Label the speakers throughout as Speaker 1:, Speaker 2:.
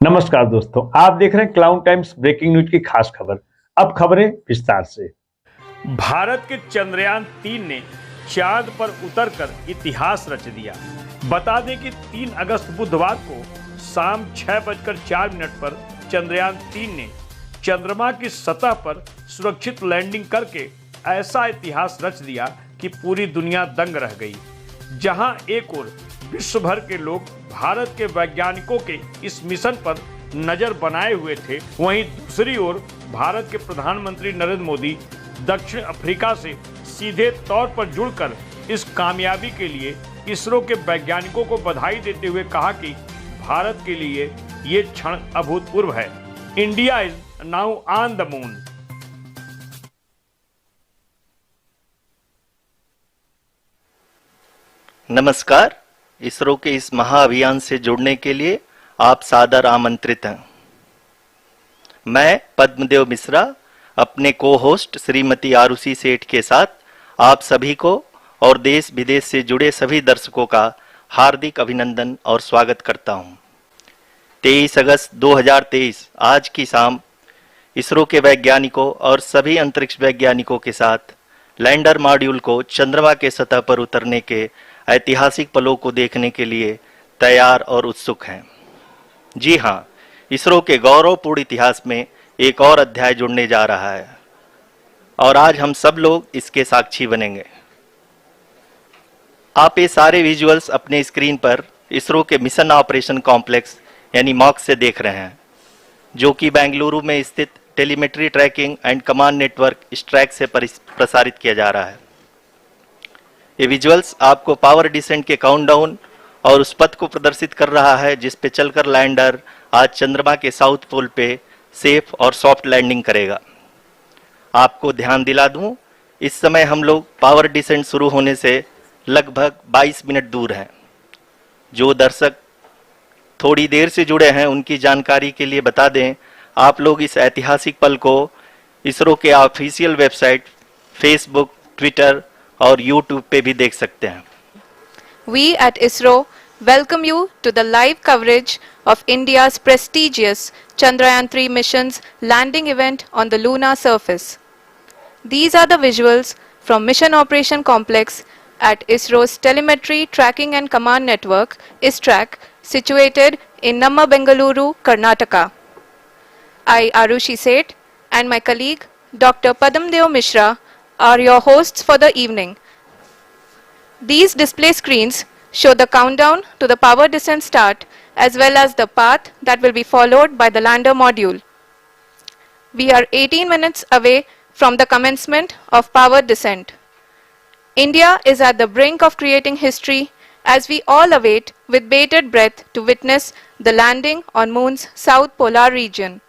Speaker 1: नमस्कार दोस्तों, आप देख रहे हैं क्लाउड टाइम्स ब्रेकिंग न्यूज की खास खबर। अब खबरें विस्तार से।
Speaker 2: भारत के चंद्रयान 3 ने चांद पर उतरकर इतिहास रच दिया। बता दें कि 3 अगस्त बुधवार को शाम 6:04 पर चंद्रयान 3 ने चंद्रमा की सतह पर सुरक्षित लैंडिंग करके ऐसा इतिहास रच दिया कि पूरी दुनिया दंग रह गई। जहां एक ओर विश्व भर के लोग भारत के वैज्ञानिकों के इस मिशन पर नजर बनाए हुए थे, वहीं दूसरी ओर भारत के प्रधानमंत्री नरेंद्र मोदी दक्षिण अफ्रीका से सीधे तौर पर जुड़कर इस कामयाबी के लिए इसरो के वैज्ञानिकों को बधाई देते हुए कहा कि भारत के लिए ये क्षण अभूतपूर्व है। India is now on the moon.
Speaker 3: नमस्कार। इसरो के इस महाअभियान से जुड़ने के लिए आप सादर आमंत्रित हैं। मैं पद्मदेव मिश्रा अपने को होस्ट श्रीमती आरुषि सेठ के साथ आप सभी को और देश विदेश से जुड़े सभी दर्शकों का हार्दिक अभिनंदन और स्वागत करता हूं। 23 अगस्त 2023 आज की शाम इसरो के वैज्ञानिकों और सभी अंतरिक्ष वैज्ञानिकों के साथ लैंडर मॉड्यूल को चंद्रमा के सतह पर उतरने के ऐतिहासिक पलों को देखने के लिए तैयार और उत्सुक हैं। जी हाँ, इसरो के गौरवपूर्ण इतिहास में एक और अध्याय जुड़ने जा रहा है और आज हम सब लोग इसके साक्षी बनेंगे। आप ये सारे विजुअल्स अपने स्क्रीन पर इसरो के मिशन ऑपरेशन कॉम्प्लेक्स यानी मॉक से देख रहे हैं, जो कि बेंगलुरु में स्थित telemetry tracking and command network ISTRAC से प्रसारित किया जा रहा है। ये विजुअल्स आपको पावर डिसेंट के काउंटडाउन और उस पथ को प्रदर्शित कर रहा है जिस पे चलकर लैंडर आज चंद्रमा के साउथ पोल पे सेफ और सॉफ्ट लैंडिंग करेगा। आपको ध्यान दिला दूं, इस समय हम लोग पावर डिसेंट शुरू होने से लगभग 22 मिनट दूर हैं। जो दर्शक थोड़ी देर से जुड़े हैं उनकी जानकारी के लिए बता दें, आप लोग इस ऐतिहासिक पल को इसरो के ऑफिशियल वेबसाइट, फेसबुक, ट्विटर और यूट्यूब पे भी देख सकते हैं।
Speaker 4: We at ISRO welcome you to the live coverage of India's prestigious Chandrayaan-3 mission's landing event on the lunar surface. These are the visuals from Mission Operation Complex at ISRO's Telemetry Tracking and Command Network (ISTRAC) situated in Namma, Bengaluru, Karnataka. I, Arushi Seth, and my colleague Dr. Padamdev Mishra are your hosts for the evening. These display screens show the countdown to the power descent start as well as the path that will be followed by the lander module. We are 18 minutes away from the commencement of power descent. India is at the brink of creating history as we all await with bated breath to witness the landing on Moon's south polar region.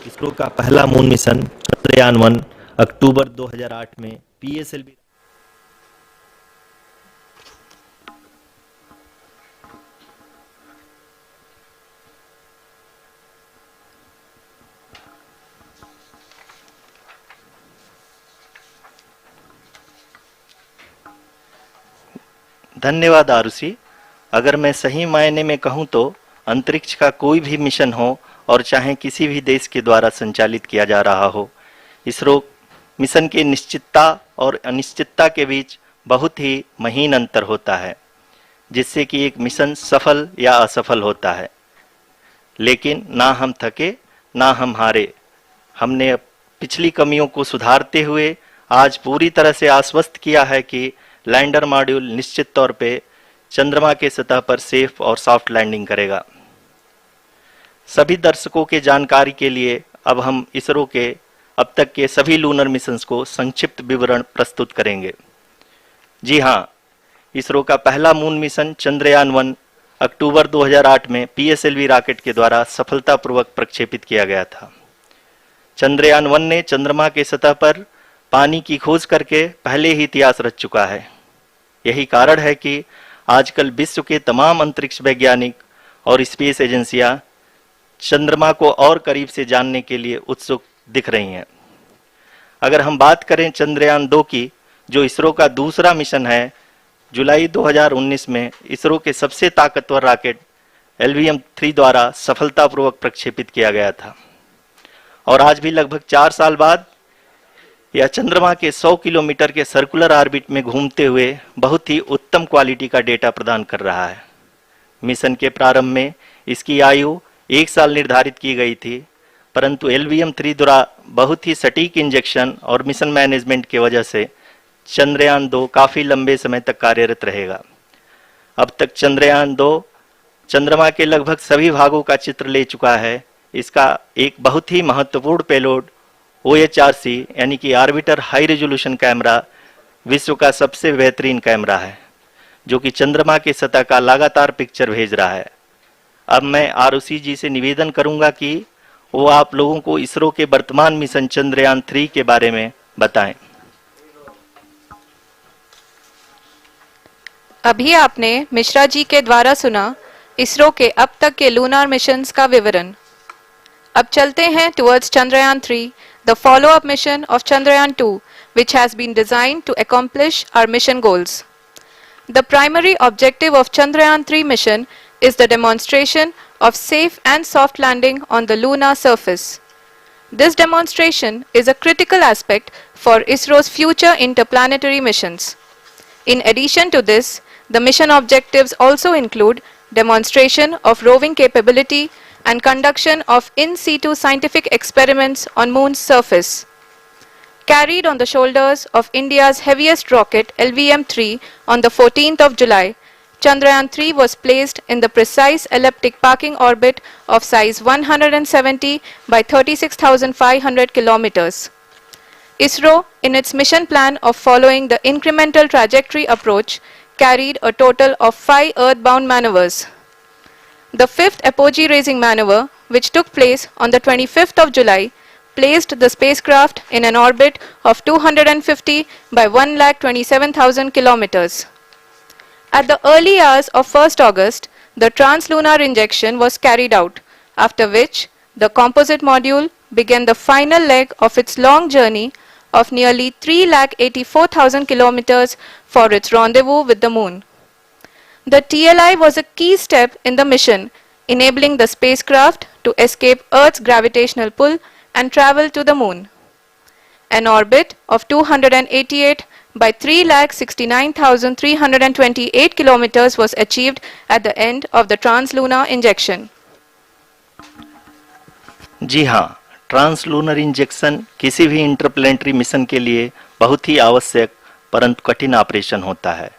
Speaker 3: ISRO का पहला moon mission Chandrayaan one अक्टूबर 2008 में PSLV धन्यवाद आरुषि। अगर मैं सही मायने में कहूं तो अंतरिक्ष का कोई भी मिशन हो और चाहे किसी भी देश के द्वारा संचालित किया जा रहा हो, इसरो मिशन की निश्चितता और अनिश्चितता के बीच बहुत ही महीन अंतर होता है, जिससे कि एक मिशन सफल या असफल होता है। लेकिन ना हम थके ना हम हारे। हमने पिछली कमियों को सुधारते हुए आज पूरी तरह से आश्वस्त किया है कि लैंडर मॉड्यूल निश्चित तौर पे चंद्रमा के सतह पर सेफ और सॉफ्ट लैंडिंग करेगा। सभी दर्शकों के जानकारी के लिए अब हम इसरो के अब तक के सभी लूनर मिशंस को संक्षिप्त विवरण प्रस्तुत करेंगे। जी हाँ, इसरो का पहला मून मिशन चंद्रयान-1 अक्टूबर 2008 में पीएसएलवी रॉकेट के द्वारा सफलतापूर्वक प्रक्षेपित किया गया था। चंद्रयान 1 ने चंद्रमा के सतह पर पानी की खोज करके पहले ही इतिहास रच चुका है। यही कारण है कि आजकल विश्व के तमाम अंतरिक्ष वैज्ञानिक और स्पेस एजेंसियां चंद्रमा को और करीब से जानने के लिए उत्सुक दिख रही हैं। अगर हम बात करें चंद्रयान 2 की, जो इसरो का दूसरा मिशन है, जुलाई 2019 में इसरो के सबसे ताकतवर रॉकेट LVM-3 द्वारा सफलतापूर्वक प्रक्षेपित किया गया था और आज भी लगभग 4 साल बाद यह चंद्रमा के 100 किलोमीटर के सर्कुलर ऑर्बिट में घूमते हुए बहुत ही उत्तम क्वालिटी का डेटा प्रदान कर रहा है। मिशन के प्रारंभ में इसकी आयु 1 साल निर्धारित की गई थी, परंतु LVM-3 द्वारा बहुत ही सटीक इंजेक्शन और मिशन मैनेजमेंट की वजह से चंद्रयान 2 काफी लंबे समय तक कार्यरत रहेगा। अब तक चंद्रयान 2 चंद्रमा के लगभग सभी भागों का चित्र ले चुका है। इसका एक बहुत ही महत्वपूर्ण पेलोड OHRC यानी कि ऑर्बिटर हाई रेजोल्यूशन कैमरा विश्व का सबसे बेहतरीन कैमरा है, जो कि चंद्रमा के सतह का लगातार पिक्चर भेज रहा है। अब मैं ROC जी से निवेदन करूंगा कि वो आप लोगों को इसरो के वर्तमान मिशन चंद्रयान 3 के बारे में बताएं।
Speaker 4: अभी आपने मिश्रा जी के द्वारा सुना इसरो के अब तक के लूनार मिशंस का विवरण। अब चलते हैं towards Chandrayaan 3, the follow-up mission of Chandrayaan 2, which has been designed to accomplish our mission goals. The primary objective of Chandrayaan 3 mission is the demonstration of safe and soft landing on the lunar surface. This demonstration is a critical aspect for ISRO's future interplanetary missions. In addition to this, the mission objectives also include demonstration of roving capability and conduction of in situ scientific experiments on Moon's surface. Carried on the shoulders of India's heaviest rocket LVM-3 on the 14th of July, Chandrayaan 3 was placed in the precise elliptic parking orbit of size 170 by 36,500 kilometers. ISRO, in its mission plan of following the incremental trajectory approach, carried a total of 5 earthbound maneuvers. The fifth apogee raising maneuver, which took place on the 25th of July, placed the spacecraft in an orbit of 250 by 1,27,000 kilometers. At the early hours of 1st August, the translunar injection was carried out, after which the composite module began the final leg of its long journey of nearly 3,84,000 kilometers for its rendezvous with the Moon. The TLI was a key step in the mission, enabling the spacecraft to escape Earth's gravitational pull and travel to the Moon. An orbit of 288 by 3,69,328 kilometers was achieved at the end of the translunar injection.
Speaker 3: जी हाँ, translunar injection किसी भी interplanetary mission के लिए बहुत ही आवश्यक परंतु कठिन operation होता है।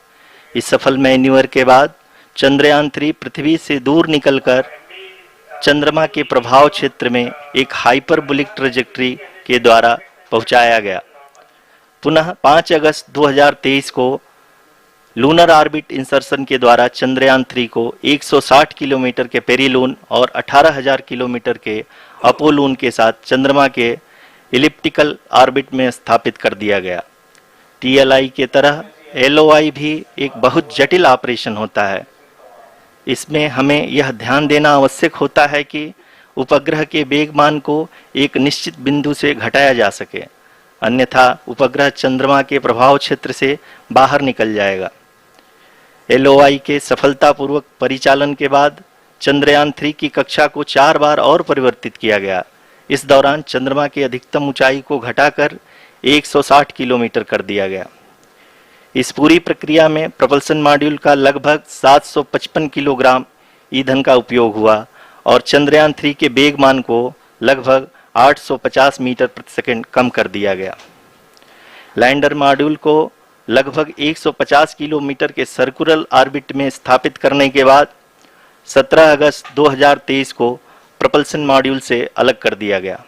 Speaker 3: इस सफल मैन्यूवर के बाद चंद्रयान 3 पृथ्वी से दूर निकलकर चंद्रमा के प्रभाव क्षेत्र में एक हाइपरबोलिक ट्रैजेक्टरी के द्वारा पहुंचाया गया। पुनः 5 अगस्त 2023 को लूनर ऑर्बिट इंसर्शन के द्वारा चंद्रयान 3 को 160 किलोमीटर के पेरिलून और 18,000 किलोमीटर के अपोलून के साथ चंद्रमा के इलिप्टिकल ऑर्बिट में स्थापित कर दिया गया। TLI के तरह LOI भी एक बहुत जटिल ऑपरेशन होता है। इसमें हमें यह ध्यान देना आवश्यक होता है कि उपग्रह के वेगमान को एक निश्चित बिंदु से घटाया जा सके, अन्यथा उपग्रह चंद्रमा के प्रभाव क्षेत्र से बाहर निकल जाएगा। LOI के सफलतापूर्वक परिचालन के बाद चंद्रयान 3 की कक्षा को 4 बार और परिवर्तित किया गया। इस दौरान चंद्रमा की अधिकतम ऊंचाई को घटाकर 160 किलोमीटर कर दिया गया। इस पूरी प्रक्रिया में प्रपल्सन मॉड्यूल का लगभग 755 किलोग्राम ईंधन का उपयोग हुआ और चंद्रयान 3 के वेगमान को लगभग 850 मीटर प्रति सेकंड कम कर दिया गया। लैंडर मॉड्यूल को लगभग 150 किलोमीटर के सर्कुलर ऑर्बिट में स्थापित करने के बाद 17 अगस्त 2023 को प्रपल्सन मॉड्यूल से अलग कर दिया गया।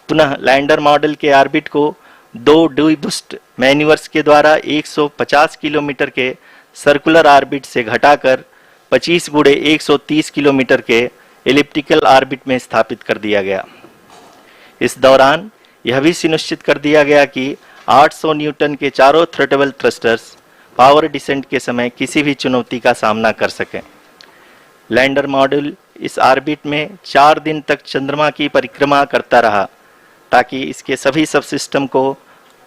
Speaker 3: पुनः लैंडर मॉडल के ऑर्बिट को 2 डीबूस्ट मैन्यूवर्स के द्वारा 150 किलोमीटर के सर्कुलर ऑर्बिट से घटाकर 25 गुणे 130 किलोमीटर के एलिप्टिकल ऑर्बिट में स्थापित कर दिया गया। इस दौरान यह भी सुनिश्चित कर दिया गया कि 800 न्यूटन के चारों थ्रोटेबल थ्रस्टर्स पावर डिसेंट के समय किसी भी चुनौती का सामना कर सकें। लैंडर मॉड्यूल इस ऑर्बिट में 4 दिन तक चंद्रमा की परिक्रमा करता रहा ताकि इसके सभी सबसिस्टम को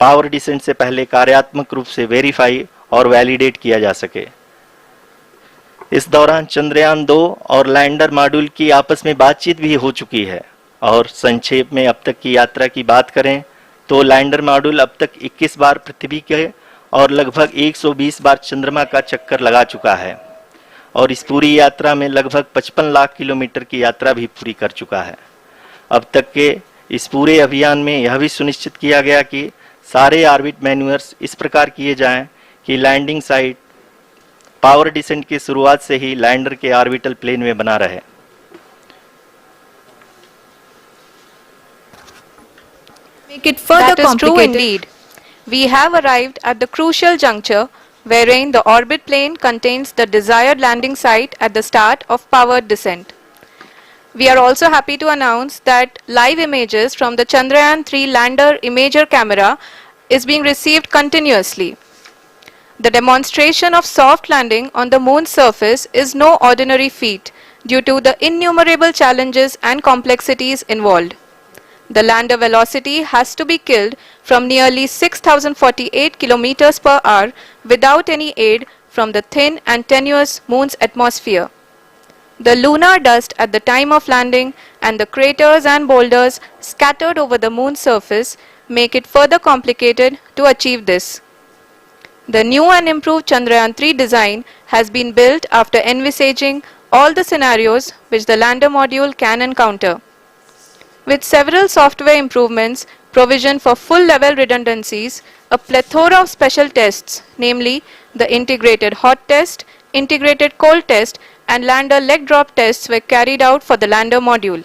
Speaker 3: पावर डिसेंट से पहले कार्यात्मक रूप से वेरीफाई और वैलिडेट किया जा सके। इस दौरान चंद्रयान 2 और लैंडर मॉड्यूल की आपस में बातचीत भी हो चुकी है। और संक्षेप में अब तक की यात्रा की बात करें तो लैंडर मॉड्यूल अब तक 21 बार पृथ्वी के और लगभग 120 बार चंद्रमा का चक्कर लगा चुका है और इस पूरी यात्रा में लगभग 55 लाख किलोमीटर की यात्रा भी पूरी कर चुका है। अब तक के इस पूरे अभियान में यह भी सुनिश्चित किया गया कि सारे ऑर्बिट मैन्यूअर्स इस प्रकार किए जाएं कि लैंडिंग साइट पावर डिसेंट की शुरुआत से ही लैंडर के ऑर्बिटल प्लेन में बना रहे।
Speaker 4: Make it further complicated. That is true indeed. We have arrived at the crucial juncture wherein the orbit plane contains the desired landing site at the start of powered descent. We are also happy to announce that live images from the Chandrayaan 3 lander imager camera is being received continuously. The demonstration of soft landing on the moon's surface is no ordinary feat due to the innumerable challenges and complexities involved. The lander velocity has to be killed from nearly 6,048 kilometers per hour without any aid from the thin and tenuous moon's atmosphere. The lunar dust at the time of landing and the craters and boulders scattered over the moon's surface make it further complicated to achieve this. The new and improved Chandrayaan 3 design has been built after envisaging all the scenarios which the lander module can encounter. With several software improvements, provision for full-level redundancies, a plethora of special tests, namely the integrated hot test, integrated cold test, and lander leg drop tests were carried out for the lander module.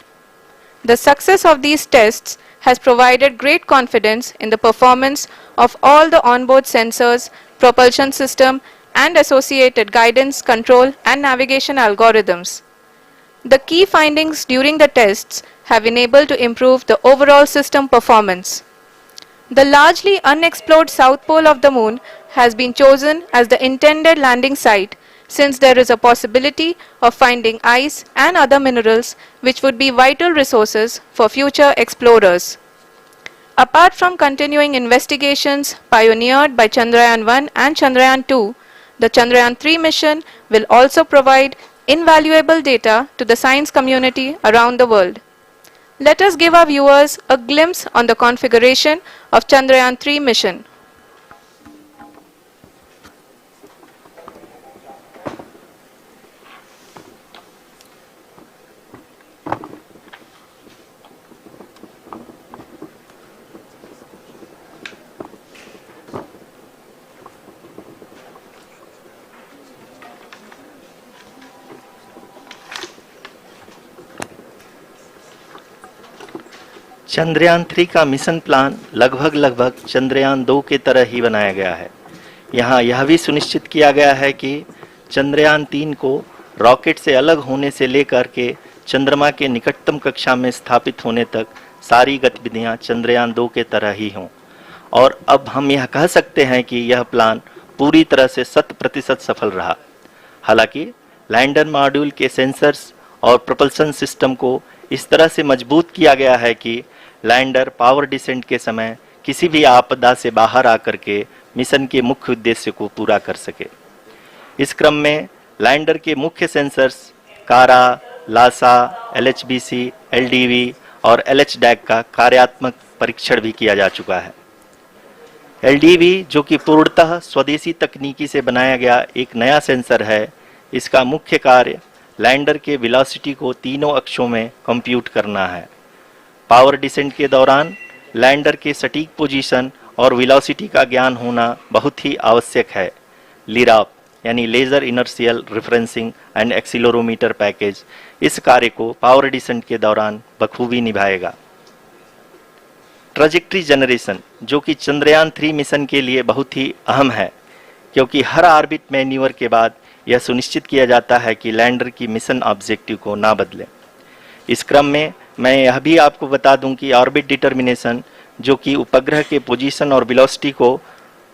Speaker 4: The success of these tests has provided great confidence in the performance of all the onboard sensors, propulsion system, and associated guidance, control, and navigation algorithms. The key findings during the tests have enabled to improve the overall system performance. The largely unexplored south pole of the moon has been chosen as the intended landing site since there is a possibility of finding ice and other minerals which would be vital resources for future explorers. Apart from continuing investigations pioneered by Chandrayaan 1 and Chandrayaan 2, the Chandrayaan 3 mission will also provide invaluable data to the science community around the world. Let us give our viewers a glimpse on the configuration of Chandrayaan 3 mission.
Speaker 3: Chandrayaan 3 का mission plan लगभग चंद्रयान 2 के तरह ही बनाया गया है। यहाँ यह भी सुनिश्चित किया गया है कि चंद्रयान 3 को रॉकेट से अलग होने से लेकर के चंद्रमा के निकटतम कक्षा में स्थापित होने तक सारी गतिविधियाँ चंद्रयान 2 के तरह ही हों। और अब हम यह कह सकते हैं कि यह प्लान पूरी तरह से 100% सफल रहा। हालांकि लैंडर मॉड्यूल के सेंसर्स और प्रोपल्शन सिस्टम को इस तरह से मजबूत किया गया है कि लैंडर पावर डिसेंट के समय किसी भी आपदा से बाहर आकर के मिशन के मुख्य उद्देश्य को पूरा कर सके। इस क्रम में लैंडर के मुख्य सेंसर्स कारा, लासा, LHBC, LDV और LHDAC का कार्यात्मक परीक्षण भी किया जा चुका है। LDV जो कि पूर्णतः स्वदेशी तकनीकी से बनाया गया एक नया सेंसर है, इसका मुख्य कार्य लैंडर के वेलोसिटी को तीनों अक्षों में कंप्यूट करना है। पावर डिसेंट के दौरान लैंडर के सटीक पोजीशन और वेलोसिटी का ज्ञान होना बहुत ही आवश्यक है। लिराप यानी laser inertial referencing and accelerometer package इस कार्य को पावर डिसेंट के दौरान बखूबी निभाएगा। ट्रैजेक्टरी जनरेशन जो कि चंद्रयान 3 मिशन के लिए बहुत ही अहम है, क्योंकि हर ऑर्बिट मैन्यूवर के बाद यह सुनिश्चित किया जाता है कि लैंडर की मिशन ऑब्जेक्टिव को ना बदले। इस क्रम में मैं यह भी आपको बता दूं कि ऑर्बिट डिटर्मिनेशन, जो कि उपग्रह के पोजीशन और वेलोसिटी को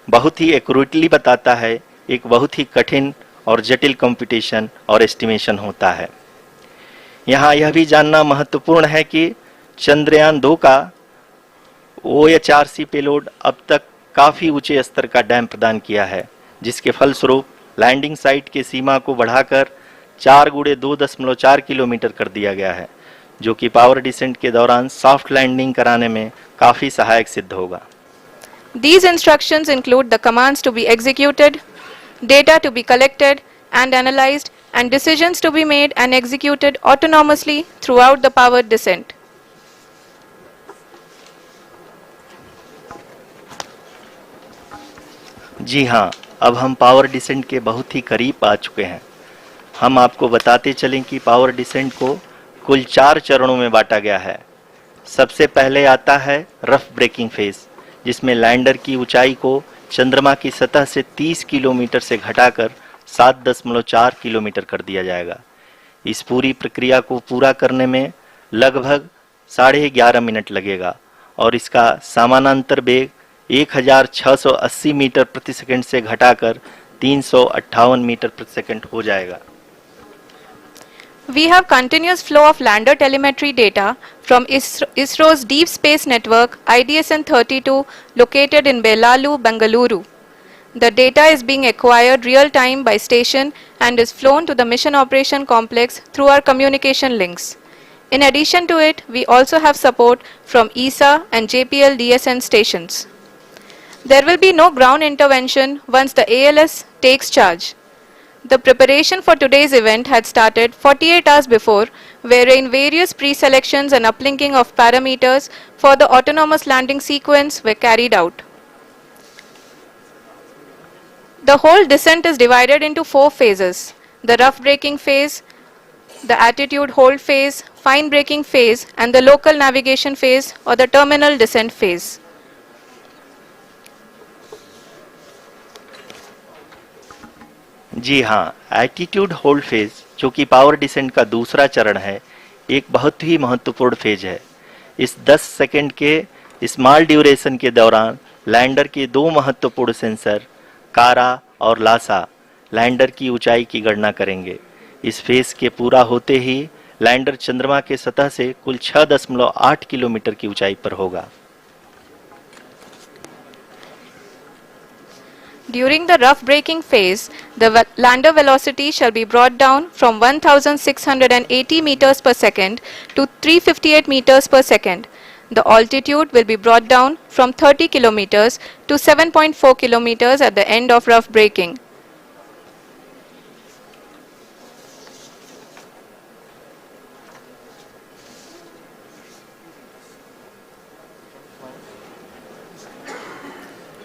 Speaker 3: बहुत ही एक्यूरेटली बताता है, एक बहुत ही कठिन और जटिल कंप्यूटेशन और एस्टिमेशन होता है। यहाँ यह भी जानना महत्वपूर्ण है कि चंद्रयान 2 का OHRC पेलोड अब तक काफ़ी ऊंचे स्तर का डैम प्रदान किया है, जिसके फलस्वरूप लैंडिंग साइट की सीमा को बढ़ाकर 4 × 2.4 किलोमीटर कर दिया गया है, जो कि पावर डिसेंट के दौरान सॉफ्ट लैंडिंग कराने में काफ़ी सहायक सिद्ध होगा।
Speaker 4: These instructions include the commands to be executed, data to be collected and analyzed, and decisions to be made and executed autonomously throughout the powered descent.
Speaker 3: जी हाँ, अब हम पावर डिसेंट के बहुत ही करीब आ चुके हैं। हम आपको बताते चलें कि पावर डिसेंट को कुल 4 चरणों में बांटा गया है। सबसे पहले आता है रफ ब्रेकिंग फेज, जिसमें लैंडर की ऊंचाई को चंद्रमा की सतह से 30 किलोमीटर से घटाकर 7.4 किलोमीटर कर दिया जाएगा। इस पूरी प्रक्रिया को पूरा करने में लगभग 11.5 मिनट लगेगा और इसका समानांतर वेग 1680 मीटर प्रति सेकंड से घटाकर 358 मीटर प्रति सेकंड हो जाएगा।
Speaker 4: We have continuous flow of lander telemetry data from ISRO's Deep Space Network IDSN-32 located in Belalu, Bengaluru. The data is being acquired real-time by station and is flown to the Mission Operation Complex through our communication links. In addition to it, we also have support from ESA and JPL DSN stations. There will be no ground intervention once the ALS takes charge. The preparation for today's event had started 48 hours before, wherein various pre-selections and uplinking of parameters for the autonomous landing sequence were carried out. The whole descent is divided into 4 phases: the rough braking phase, the attitude hold phase, fine braking phase, and the local navigation phase or the terminal descent phase.
Speaker 3: जी हाँ, attitude hold phase, जो कि power descent का दूसरा चरण है, एक बहुत ही महत्वपूर्ण फेज है। इस 10 सेकंड के स्मॉल ड्यूरेशन के दौरान लैंडर के 2 महत्वपूर्ण सेंसर कारा और लासा लैंडर की ऊंचाई की गणना करेंगे। इस फेज के पूरा होते ही लैंडर चंद्रमा के सतह से कुल 6.8 किलोमीटर की ऊंचाई पर होगा।
Speaker 4: During the rough braking phase, the lander velocity shall be brought down from 1680 meters per second to 358 meters per second. The altitude will be brought down from 30 kilometers to 7.4 kilometers at the end of rough braking.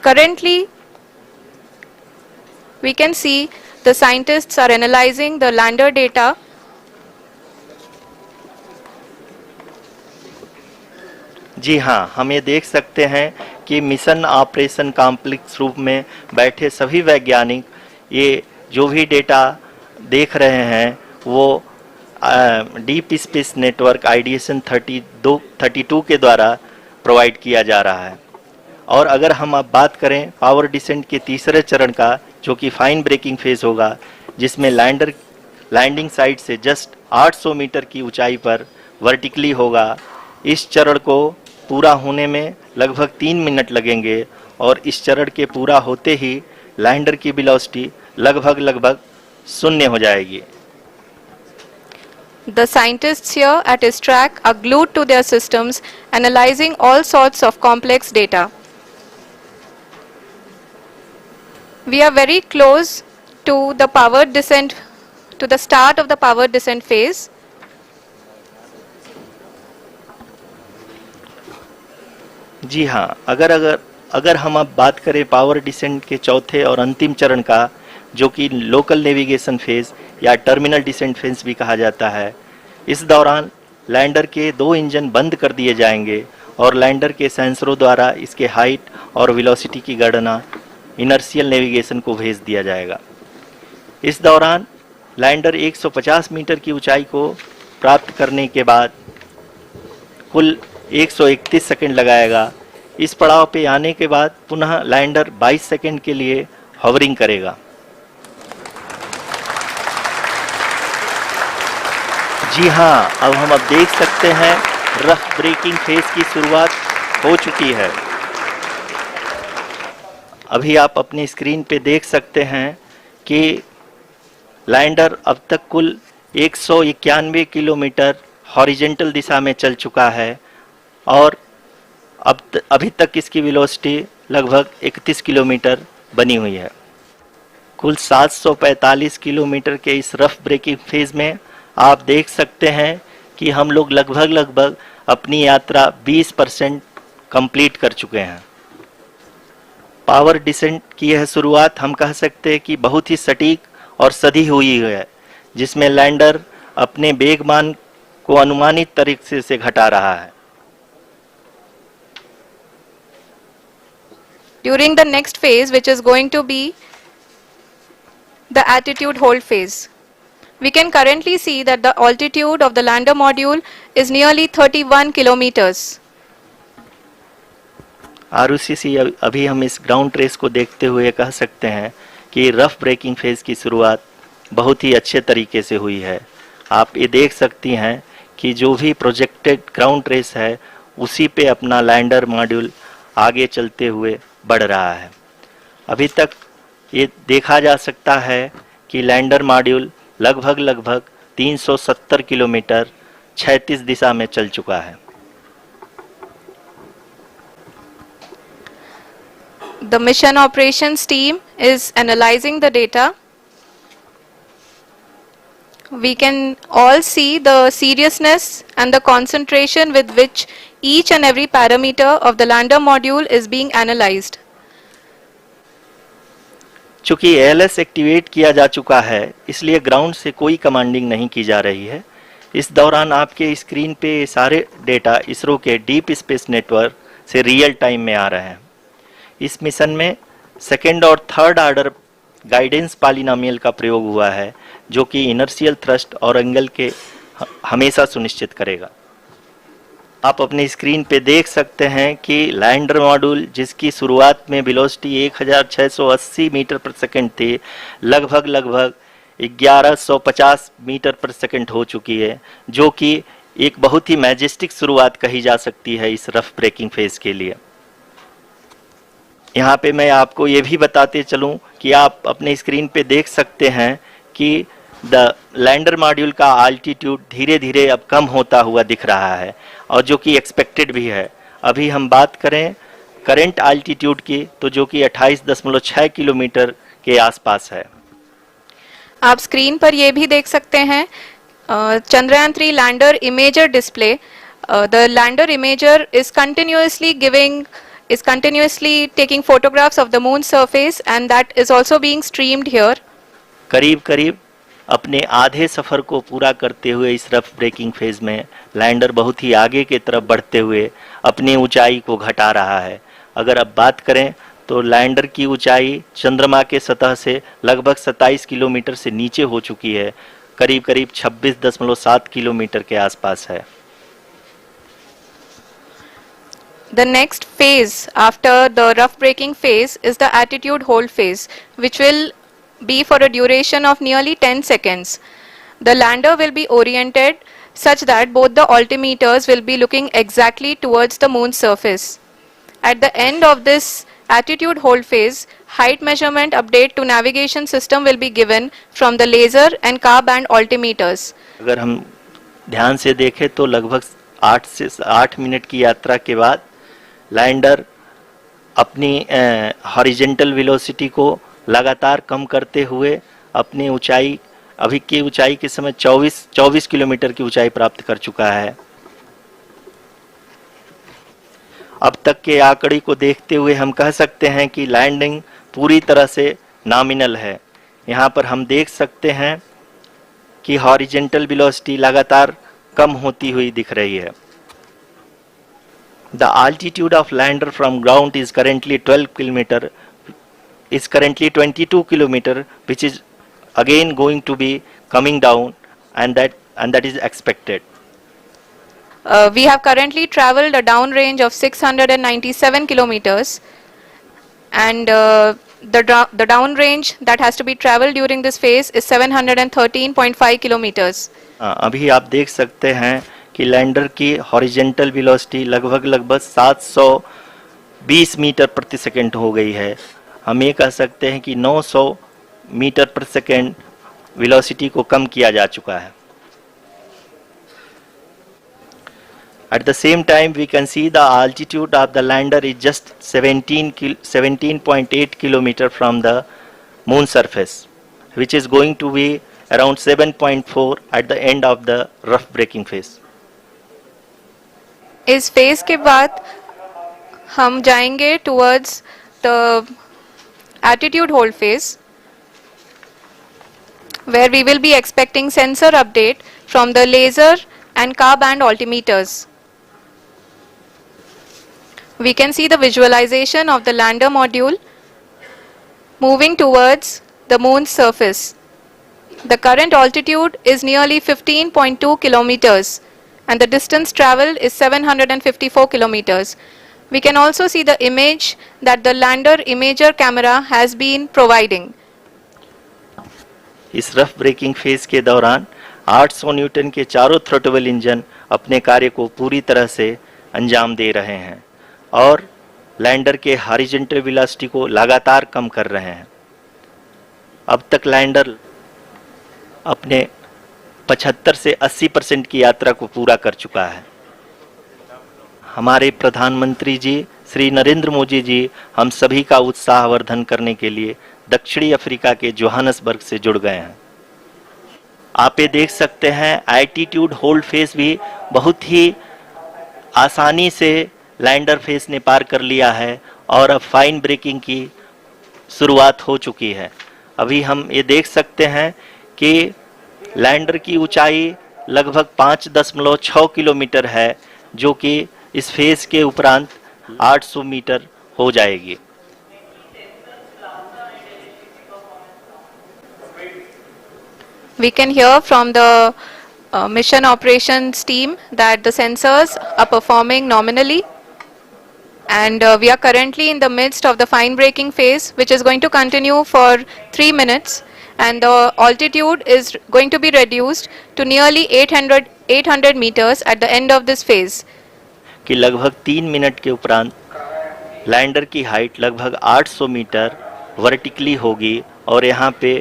Speaker 4: Currently, we can see the scientists are analyzing the lander data.
Speaker 3: जी हाँ, हम ये देख सकते हैं कि mission operation complex रूप में बैठे सभी वैज्ञानिक ये जो भी डेटा देख रहे हैं वो डीप स्पेस नेटवर्क IDSN 32 के द्वारा प्रोवाइड किया जा रहा है। और अगर हम अब बात करें पावर डिसेंट के तीसरे चरण का, जो कि फाइन ब्रेकिंग फेज होगा, जिसमें लैंडर लैंडिंग साइट से जस्ट 800 मीटर की ऊंचाई पर वर्टिकली होगा। इस चरण को पूरा होने में लगभग 3 मिनट लगेंगे और इस चरण के पूरा होते ही लैंडर की वेलोसिटी लगभग 0 हो जाएगी।
Speaker 4: The scientists here at ISTRAC are glued to their systems, analyzing all sorts of complex data. We are very close to the powered descent, to the start of the powered descent phase.
Speaker 3: जी हाँ, अगर हम अब बात करें power descent के चौथे और अंतिम चरण का, जो कि लोकल नेविगेशन फेज या टर्मिनल डिसेंट फेज भी कहा जाता है, इस दौरान लैंडर के 2 इंजन बंद कर दिए जाएंगे और लैंडर के सेंसरों द्वारा इसके हाइट और वेलोसिटी की गणना इनर्शियल नेविगेशन को भेज दिया जाएगा। इस दौरान लैंडर 150 मीटर की ऊंचाई को प्राप्त करने के बाद कुल 131 सेकंड लगाएगा। इस पड़ाव पे आने के बाद पुनः लैंडर 22 सेकंड के लिए हॉवरिंग करेगा। जी हाँ, अब हम देख सकते हैं रफ ब्रेकिंग फेज की शुरुआत हो चुकी है। अभी आप अपनी स्क्रीन पे देख सकते हैं कि लैंडर अब तक कुल 191 किलोमीटर हॉरिजेंटल दिशा में चल चुका है और अभी तक इसकी वेलोसिटी लगभग 31 किलोमीटर बनी हुई है। कुल 745 किलोमीटर के इस रफ ब्रेकिंग फेज में आप देख सकते हैं कि हम लोग लगभग अपनी यात्रा 20% कंप्लीट कर चुके हैं। पावर डिसेंट की यह शुरुआत हम कह सकते हैं कि बहुत ही सटीक और सधी हुई है, जिसमें लैंडर अपने वेगमान को अनुमानित तरीके से घटा रहा है।
Speaker 4: During the next phase, which is going to be the attitude hold phase, we can currently see that the altitude of the lander module is nearly 31 kilometers.
Speaker 3: आरयूसीसी अभी हम इस ग्राउंड ट्रेस को देखते हुए कह सकते हैं कि रफ ब्रेकिंग फेज की शुरुआत बहुत ही अच्छे तरीके से हुई है। आप ये देख सकती हैं कि जो भी प्रोजेक्टेड ग्राउंड ट्रेस है उसी पे अपना लैंडर मॉड्यूल आगे चलते हुए बढ़ रहा है। अभी तक ये देखा जा सकता है कि लैंडर मॉड्यूल लगभग 370 किलोमीटर क्षैतिज दिशा में चल चुका है।
Speaker 4: The mission operations team is analyzing the data. We can all see the seriousness and the concentration with which each and every parameter of the lander module is being analyzed.
Speaker 3: चूंकि ALS activate किया जा चुका है, इसलिए ground से कोई commanding नहीं की जा रही है। इस दौरान आपके स्क्रीन पे सारे डेटा इसरो के डीप स्पेस नेटवर्क से रियल टाइम में आ रहे हैं। इस मिशन में सेकेंड और थर्ड ऑर्डर गाइडेंस पॉलिनोमियल का प्रयोग हुआ है, जो कि इनर्शियल थ्रस्ट और एंगल के हमेशा सुनिश्चित करेगा। आप अपनी स्क्रीन पे देख सकते हैं कि लैंडर मॉड्यूल, जिसकी शुरुआत में वेलोसिटी 1680 मीटर पर सेकंड थी, लगभग 1150 मीटर पर सेकंड हो चुकी है, जो कि एक बहुत ही मैजेस्टिक शुरुआत कही जा सकती है इस रफ ब्रेकिंग फेज के लिए। यहाँ पे मैं आपको ये भी बताते चलूँ कि आप अपने स्क्रीन पे देख सकते हैं कि द लैंडर मॉड्यूल का आल्टीट्यूड धीरे धीरे अब कम होता हुआ दिख रहा है, और जो कि एक्सपेक्टेड भी है। अभी हम बात करें करंट आल्टीट्यूड की, तो जो कि 28.6 किलोमीटर के आसपास है।
Speaker 4: आप स्क्रीन पर ये भी देख सकते हैं Chandrayaan 3 lander imager display. The lander imager is continuously taking photographs of the moon surface, and that is also being streamed here.
Speaker 3: करीब अपने आधे सफर को पूरा करते हुए इस रफ ब्रेकिंग फेज में लैंडर बहुत ही आगे की तरफ बढ़ते हुए अपनी ऊंचाई को घटा रहा है। अगर अब बात करें तो लैंडर की ऊंचाई चंद्रमा के सतह से लगभग 27 किलोमीटर से नीचे हो चुकी है, करीब 26.7 किलोमीटर के आसपास है।
Speaker 4: The next phase after the rough braking phase is the attitude hold phase, which will be for a duration of nearly 10 seconds. The lander will be oriented such that both the altimeters will be looking exactly towards the moon's surface. At the end of this attitude hold phase, height measurement update to navigation system will be given from the laser and car band altimeters.
Speaker 3: अगर हम ध्यान से देखें तो लगभग 8 minute की यात्रा के बाद लैंडर अपनी हॉरिजेंटल वेलोसिटी को लगातार कम करते हुए अपनी ऊंचाई, अभी की ऊंचाई के समय 24 किलोमीटर की ऊंचाई प्राप्त कर चुका है। अब तक के आंकड़े को देखते हुए हम कह सकते हैं कि लैंडिंग पूरी तरह से नॉमिनल है। यहाँ पर हम देख सकते हैं कि हॉरिजेंटल वेलोसिटी लगातार कम होती हुई दिख रही है। The altitude of lander from ground is currently 22 kilometer, which is again going to be coming down, and that is expected.
Speaker 4: We have currently traveled a downrange of 697 kilometers, and the downrange that has to be traveled during this phase is 713.5 kilometers.
Speaker 3: अभी आप देख सकते हैं कि lander की horizontal velocity लगभग 720 metre प्रति second हो गई है। हम ये कह सकते हैं कि 900 मीटर प्रति सेकंड वेलोसिटी को कम किया जा चुका है। At the same time, we can see the altitude of the lander is just 17.8 kilometer from the moon surface, which is going to be around 7.4 at the end of the rough braking phase.
Speaker 4: इस phase के बाद हम जाएंगे towards the attitude hold phase, where we will be expecting sensor update from the laser and car band altimeters. We can see the visualization of the lander module moving towards the moon's surface. The current altitude is nearly 15.2 kilometers and the distance traveled is 754 kilometers. We can also see the image that the lander imager camera has been providing.
Speaker 3: इस rough breaking phase के दौरान 800 Newton के चारों throttle engine अपने कार्य को पूरी तरह से अंजाम दे रहे हैं और लैंडर के हॉरिजॉन्टल वेलोसिटी को लगातार कम कर रहे हैं। अब तक लैंडर अपने 75 से 80% की यात्रा को पूरा कर चुका है। हमारे प्रधानमंत्री जी श्री नरेंद्र मोदी जी हम सभी का उत्साहवर्धन करने के लिए दक्षिणी अफ्रीका के जोहान्सबर्ग से जुड़ गए हैं। आप ये देख सकते हैं एल्टीट्यूड होल्ड फेज भी बहुत ही आसानी से लैंडर फेज ने पार कर लिया है और अब फाइन ब्रेकिंग की शुरुआत हो चुकी है। अभी हम ये देख सकते हैं कि लैंडर की ऊंचाई लगभग 5.6 किलोमीटर है, जो कि इस फेज के उपरांत 800 मीटर हो जाएगी।
Speaker 4: We can hear from the mission operations team that the sensors are performing nominally, and we are currently in the midst of the fine braking phase, which is going to continue for 3 minutes, and the altitude is going to be reduced to nearly 800 meters at the end of this phase.
Speaker 3: कि लगभग 3 minute के उपरांत lander की height लगभग 800 metre vertically होगी और यहाँ पे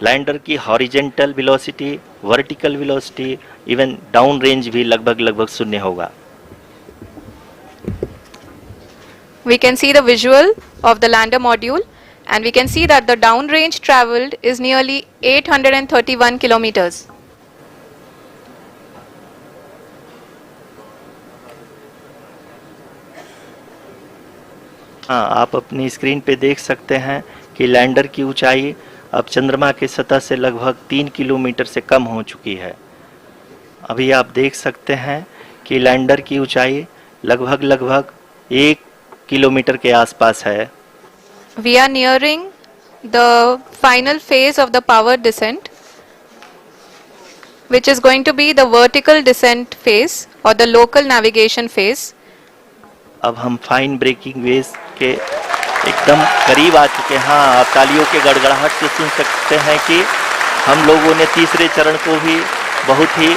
Speaker 3: लैंडर की horizontal velocity, vertical velocity, even down range भी लगभग शून्य होगा।
Speaker 4: We can see the visual of the lander module, and we can see that the downrange traveled is nearly 831 kilometers.
Speaker 3: हाँ, आप अपनी स्क्रीन पे देख सकते हैं कि लैंडर की ऊंचाई अब चंद्रमा की सतह से लगभग 3 किलोमीटर से कम हो चुकी है। अभी आप देख सकते हैं कि लैंडर की ऊंचाई लगभग 1 किलोमीटर के आसपास है।
Speaker 4: We are nearing the final phase of the power descent, which is going to be the vertical descent phase or the local navigation phase.
Speaker 3: अब हम फाइन ब्रेकिंग वेज के एकदम करीब आ चुके हैं। हाँ, आप तालियों के गड़गड़ाहट से सुन सकते हैं कि हम लोगों ने तीसरे चरण को भी बहुत ही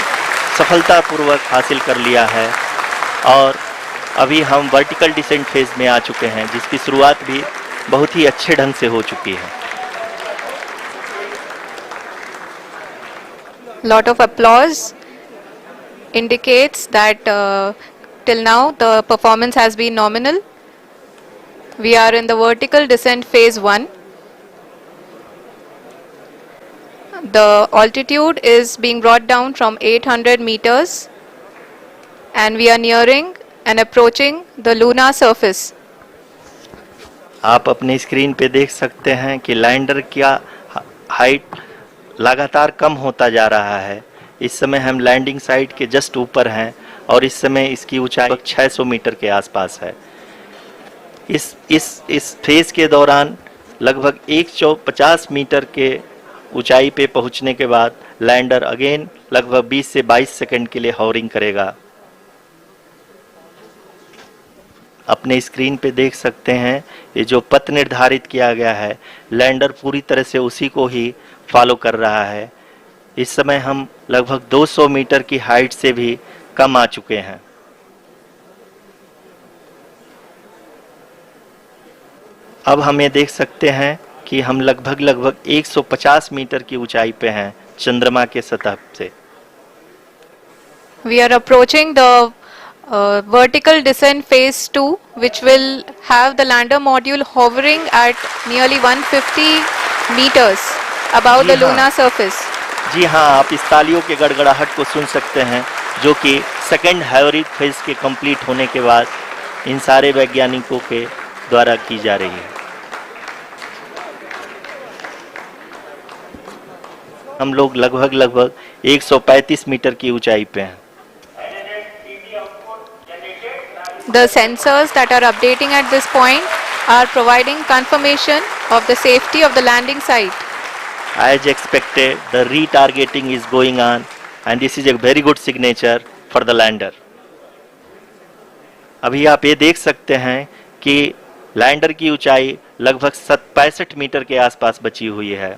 Speaker 3: सफलतापूर्वक हासिल कर लिया है और अभी हम वर्टिकल डिसेंट फेज में आ चुके हैं, जिसकी शुरुआत भी बहुत ही अच्छे ढंग से हो चुकी है।
Speaker 4: Lot of applause indicates that till now the performance has been nominal. We are in the vertical descent phase 1. The altitude is being brought down from 800 meters and we are nearing and approaching the lunar surface.
Speaker 3: आप अपनी screen पे देख सकते हैं कि lander का height लगातार कम होता जा रहा है। इस समय हम लैंडिंग साइट के जस्ट ऊपर हैं और इस समय इसकी ऊंचाई 600 मीटर के आसपास है। इस फेज के दौरान लगभग 150 मीटर के ऊंचाई पे पहुंचने के बाद लैंडर अगेन लगभग 20 से 22 सेकंड के लिए हॉवरिंग करेगा। अपने स्क्रीन पे देख सकते हैं ये जो पथ निर्धारित किया गया है, लैंडर पूरी तरह से उसी को ही फॉलो कर रहा है। इस समय हम लगभग 200 मीटर की हाइट से भी कम आ चुके हैं। अब हम ये देख सकते हैं कि हम लगभग 150 मीटर की ऊंचाई पे हैं चंद्रमा के सतह से।
Speaker 4: We are approaching the vertical descent phase 2, which will have the lander module hovering at nearly 150 meters above the lunar surface.
Speaker 3: जी हाँ, आप इस तालियों के गड़गड़ाहट को सुन सकते हैं जो कि सेकेंड हाइब्रिड फेज के कंप्लीट होने के बाद इन सारे वैज्ञानिकों के द्वारा की जा रही है। हम लोग लगभग 135 मीटर की ऊंचाई पे हैं।
Speaker 4: The sensors that are updating at this point are providing confirmation of the safety of the landing site.
Speaker 3: As expected, the retargeting is going on and this is a very good signature for the lander. अभी आप ये देख सकते हैं कि lander की ऊंचाई लगभग 65 मीटर के आसपास बची हुई है।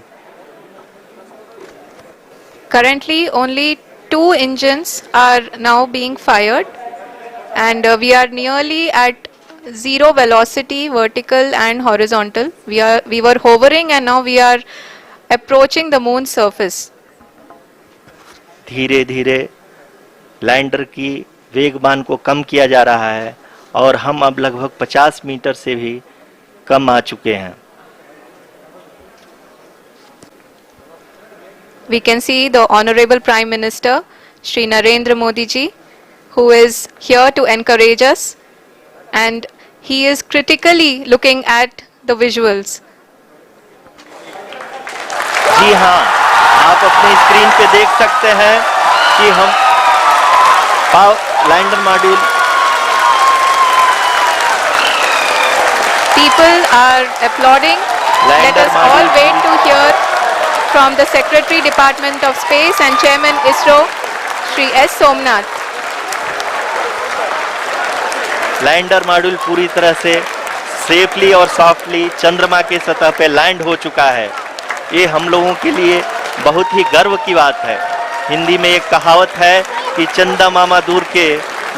Speaker 4: Currently, only 2 engines are now being fired, and we are nearly at zero velocity, vertical and horizontal. We were hovering, and now we are approaching the moon's surface.
Speaker 3: धीरे धीरे लैंडर की वेगमान को कम किया जा रहा है और हम अब लगभग 50 मीटर से भी कम आ चुके हैं।
Speaker 4: We can see the Honorable Prime Minister, Shri Narendra Modi ji, who is here to encourage us, and he is critically looking at the visuals.
Speaker 3: जी हाँ, आप अपने स्क्रीन पे देख सकते हैं कि हम lander module
Speaker 4: People are applauding. Let us all wait to hear from the Secretary Department of Space and Chairman ISRO, Shri S. Somnath.
Speaker 3: Lander module पूरी तरह से सेफली और सॉफ्टली चंद्रमा के सतह पे लैंड हो चुका है। ये हम लोगों के लिए बहुत ही गर्व की बात है। हिंदी में एक कहावत है कि चंदा मामा दूर के,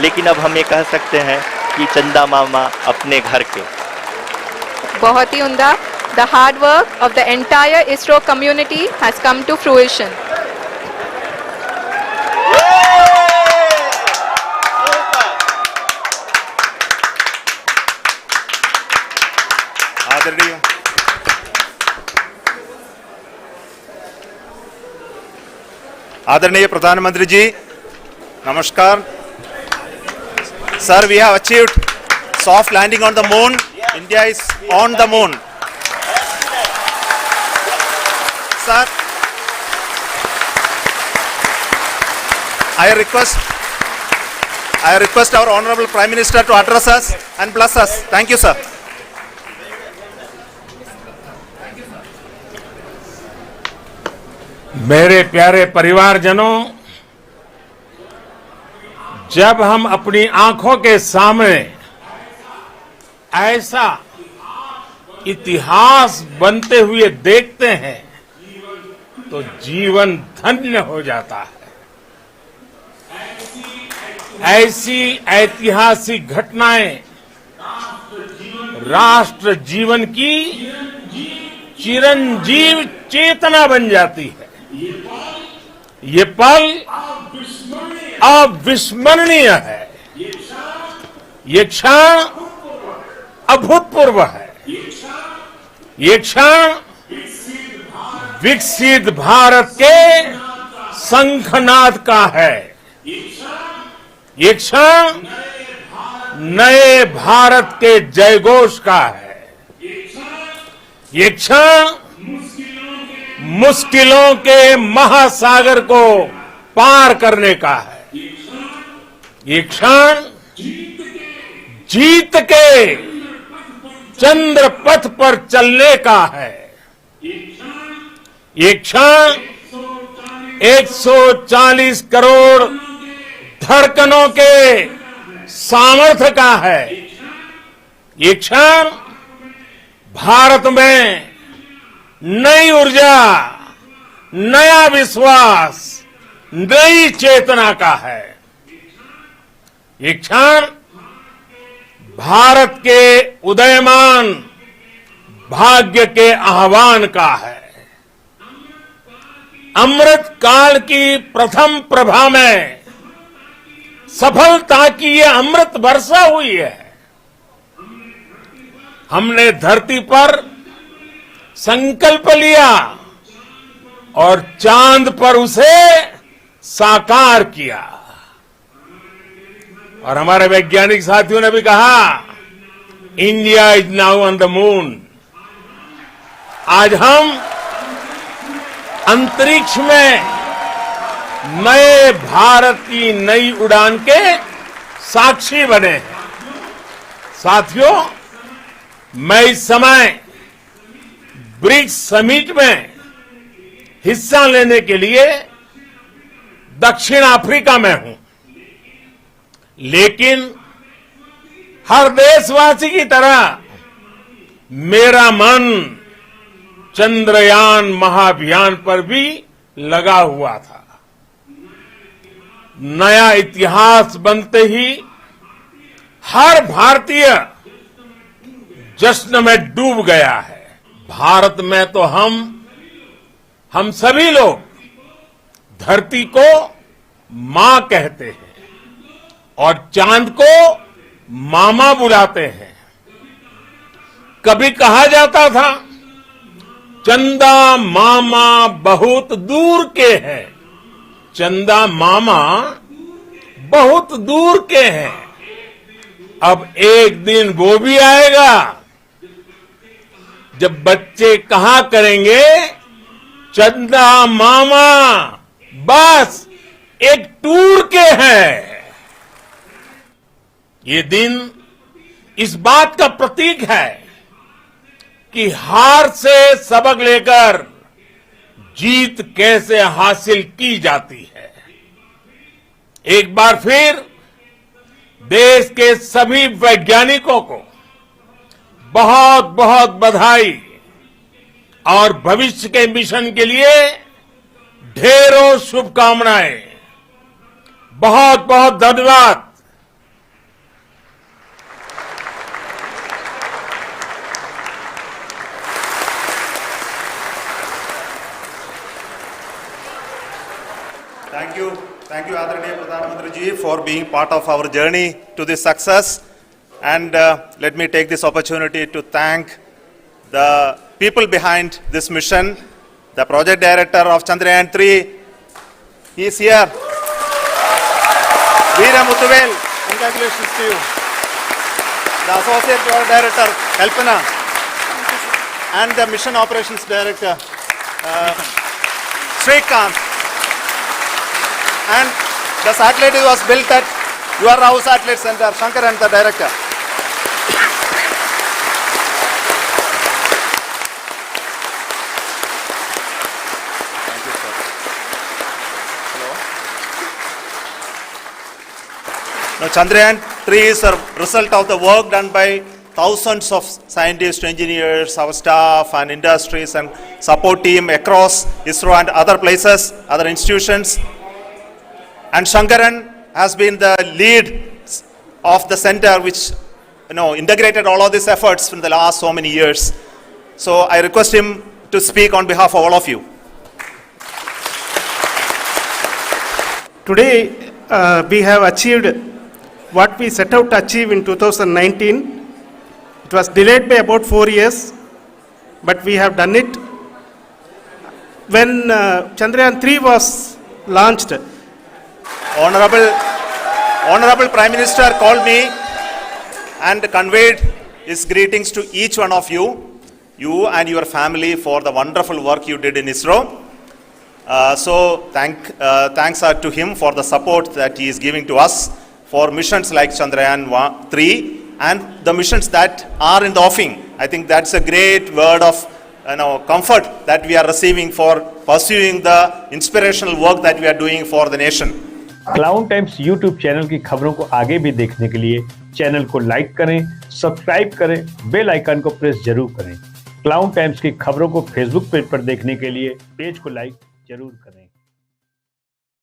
Speaker 3: लेकिन अब हम ये कह सकते हैं कि चंदा मामा अपने घर के।
Speaker 4: बहुत ही उम्दा. The hard work of the entire ISRO community has come to fruition.
Speaker 5: आदरणीय प्रधानमंत्री जी, नमस्कार। Sir, we have achieved soft landing on the moon. India is on the moon. Sir, I request our Honorable Prime Minister to address us and bless us. Thank you, sir.
Speaker 6: मेरे प्यारे परिवारजनों, जब हम अपनी आंखों के सामने ऐसा इतिहास बनते हुए देखते हैं तो जीवन धन्य हो जाता है। ऐसी ऐतिहासिक घटनाएं राष्ट्र जीवन की चिरंजीव चेतना बन जाती है। ये पल अविस्मरणीय है। ये क्षण अभूतपूर्व है। ये क्षण विकसित भारत के शंखनाद का है। ये क्षण नए भारत के जयघोष का है। ये क्षण मुश्किलों के महासागर को पार करने का है। ये क्षण जीत के चंद्र पथ पर चलने का है। ये क्षण 140 करोड़ धड़कनों के सामर्थ्य का है। ये क्षण भारत में नई ऊर्जा, नया विश्वास, नई चेतना का है। ये क्षण भारत के उदयमान भाग्य के आह्वान का है। अमृत काल की प्रथम प्रभा में सफलता की ये अमृत वर्षा हुई है। हमने धरती पर संकल्प लिया और चांद पर उसे साकार किया। और हमारे वैज्ञानिक साथियों ने भी कहा, India is now on the moon. आज हम अंतरिक्ष में नए भारत की नई उड़ान के साक्षी बने हैं। साथियों, मैं इस समय ब्रिक्स समिट में हिस्सा लेने के लिए दक्षिण अफ्रीका में हूं, लेकिन हर देशवासी की तरह मेरा मन चंद्रयान महाअभियान पर भी लगा हुआ था। नया इतिहास बनते ही हर भारतीय जश्न में डूब गया है। भारत में तो हम सभी लोग धरती को मां कहते हैं और चांद को मामा बुलाते हैं। कभी कहा जाता था, चंदा मामा बहुत दूर के हैं। चंदा मामा बहुत दूर के हैं। अब एक दिन वो भी आएगा जब बच्चे कहा करेंगे, चंदा मामा बस एक टूर के हैं। ये दिन इस बात का प्रतीक है कि हार से सबक लेकर जीत कैसे हासिल की जाती है। एक बार फिर देश के सभी वैज्ञानिकों को बहुत बहुत बधाई और भविष्य के मिशन के लिए ढेरों शुभकामनाएं। बहुत बहुत धन्यवाद।
Speaker 5: Thank you, Adaraniya Pradhan Mantri ji, for being part of our journey to this success. And let me take this opportunity to thank the people behind this mission. The project director of Chandrayaan 3, he is here. Veera Muthuvel, congratulations to you. The associate project director, Kalpana, and the mission operations director, Srikanth. And the satellite was built at Your House Satellite Center, Shankaran, the director. Thank you, sir. Hello. Now, Chandrayaan 3 is a result of the work done by thousands of scientists, engineers, our staff and industries and support team across ISRO and other places, other institutions. And Shankaran has been the lead of the center which integrated all of these efforts in the last so many years. So I request him to speak on behalf of all of you.
Speaker 7: Today we have achieved what we set out to achieve in 2019. It was delayed by about 4 years, but we have done it. When Chandrayaan 3 was launched,
Speaker 5: Honorable Prime Minister called me and conveyed his greetings to each one of you and your family for the wonderful work you did in ISRO. So thanks are to him for the support that he is giving to us for missions like Chandrayaan 3 and the missions that are in the offing. I think that's a great word of comfort that we are receiving for pursuing the inspirational work that we are doing for the nation.
Speaker 1: Clown times YouTube channel की खबरों को आगे भी देखने के लिए channel को like करें, सब्सक्राइब करें, बेल आइकन को प्रेस जरूर करें। क्लाउन टाइम्स की खबरों को फेसबुक पेज पर देखने के लिए पेज को लाइक जरूर करें।